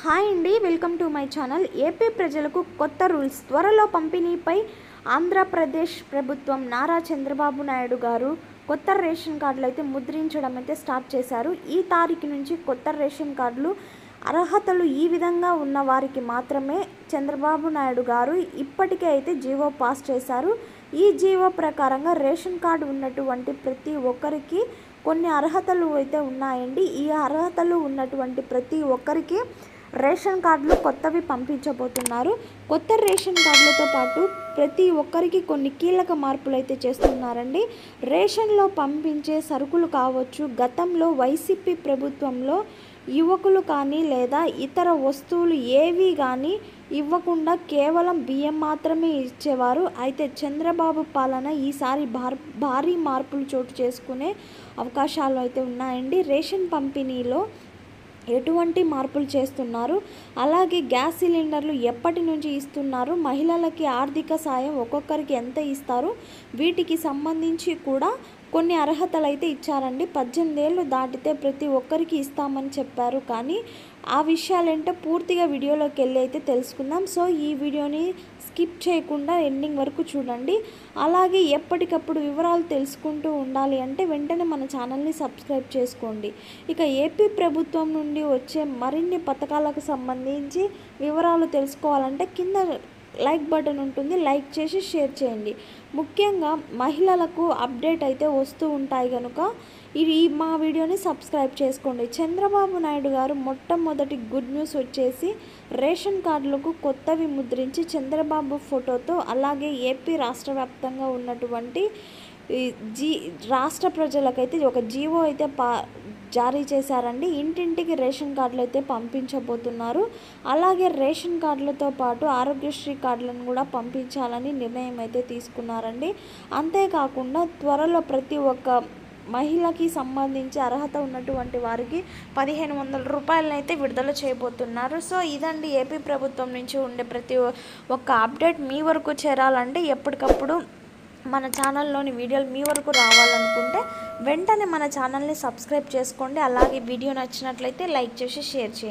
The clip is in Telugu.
హాయ్ అండి, welcome to my channel. AP ప్రజలకు కొత్త రూల్స్. త్వరలో పంపిణీపై ఆంధ్రప్రదేశ్ ప్రభుత్వం నారా చంద్రబాబు నాయుడు గారు కొత్త రేషన్ కార్డులు అయితే ముద్రించడం అయితే స్టార్ట్ చేశారు. ఈ తారీఖు నుంచి కొత్త రేషన్ కార్డులు అర్హతలు ఈ విధంగా ఉన్న వారికి మాత్రమే చంద్రబాబు నాయుడు గారు ఇప్పటికే అయితే జీవో పాస్ చేశారు. ఈ జీవో ప్రకారంగా రేషన్ కార్డు ఉన్నటువంటి ప్రతి ఒక్కరికి కొన్ని అర్హతలు అయితే ఉన్నాయండి. ఈ అర్హతలు ఉన్నటువంటి ప్రతి ఒక్కరికి రేషన్ కార్డులు కొత్తవి పంపించబోతున్నారు. కొత్త రేషన్ కార్డులతో పాటు ప్రతి ఒక్కరికి కొన్ని కీలక మార్పులు అయితే చేస్తున్నారండి. రేషన్లో పంపించే సరుకులు కావచ్చు, గతంలో వైసీపీ ప్రభుత్వంలో యువకులు కానీ లేదా ఇతర వస్తువులు ఏవి కానీ ఇవ్వకుండా కేవలం బియ్యం మాత్రమే ఇచ్చేవారు. అయితే చంద్రబాబు పాలన ఈసారి భారీ మార్పులు చోటు చేసుకునే అవకాశాలు అయితే ఉన్నాయండి. రేషన్ పంపిణీలో ఎటువంటి మార్పులు చేస్తున్నారు, అలాగే గ్యాస్ సిలిండర్లు ఎప్పటి నుంచి ఇస్తున్నారు, మహిళలకి ఆర్థిక సాయం ఒక్కొక్కరికి ఎంత ఇస్తారు, వీటికి సంబంధించి కూడా కొన్ని అర్హతలు అయితే ఇచ్చారండి. 18 ఏళ్ళు దాటితే ప్రతి ఒక్కరికి ఇస్తామని చెప్పారు. కానీ ఆ విషయాలేంటో పూర్తిగా వీడియోలోకి వెళ్ళి అయితే తెలుసుకుందాం. సో ఈ వీడియోని స్కిప్ చేయకుండా ఎండింగ్ వరకు చూడండి. అలాగే ఎప్పటికప్పుడు వివరాలు తెలుసుకుంటూ ఉండాలి అంటే వెంటనే మన ఛానల్ని సబ్స్క్రైబ్ చేసుకోండి. ఇక ఏపీ ప్రభుత్వం నుండి వచ్చే మరిన్ని పథకాలకు సంబంధించి వివరాలు తెలుసుకోవాలంటే కింద లైక్ బటన్ ఉంటుంది, లైక్ చేసి షేర్ చేయండి. ముఖ్యంగా మహిళలకు అప్డేట్ అయితే వస్తూ ఉంటాయి కనుక మా వీడియోని సబ్స్క్రైబ్ చేసుకోండి. చంద్రబాబు నాయుడు గారు మొట్టమొదటి గుడ్ న్యూస్ వచ్చేసి రేషన్ కార్డులకు కొత్తవి ముద్రించి చంద్రబాబు ఫోటోతో, అలాగే ఏపీ రాష్ట్ర వ్యాప్తంగా ఉన్నటువంటి రాష్ట్ర ప్రజలకైతే ఒక జీవో అయితే జారీ చేశారండి. ఇంటింటికి రేషన్ కార్డులు అయితే పంపించబోతున్నారు. అలాగే రేషన్ కార్డులతో పాటు ఆరోగ్యశ్రీ కార్డులను కూడా పంపించాలని నిర్ణయం అయితే తీసుకున్నారండి. అంతేకాకుండా త్వరలో ప్రతి ఒక్క మహిళకి సంబంధించి అర్హత ఉన్నటువంటి వారికి 1500 రూపాయలను అయితే విడుదల చేయబోతున్నారు. సో ఇదండి ఏపీ ప్రభుత్వం నుంచి ఉండే ప్రతి ఒక్క అప్డేట్ మీ వరకు చేరాలంటే ఎప్పటికప్పుడు మన ఛానల్లోని వీడియోలు మీ వరకు రావాలనుకుంటే వెంటనే మన ఛానల్ని సబ్స్క్రైబ్ చేసుకోండి. అలాగే వీడియో నచ్చినట్లయితే లైక్ చేసి షేర్ చేయండి.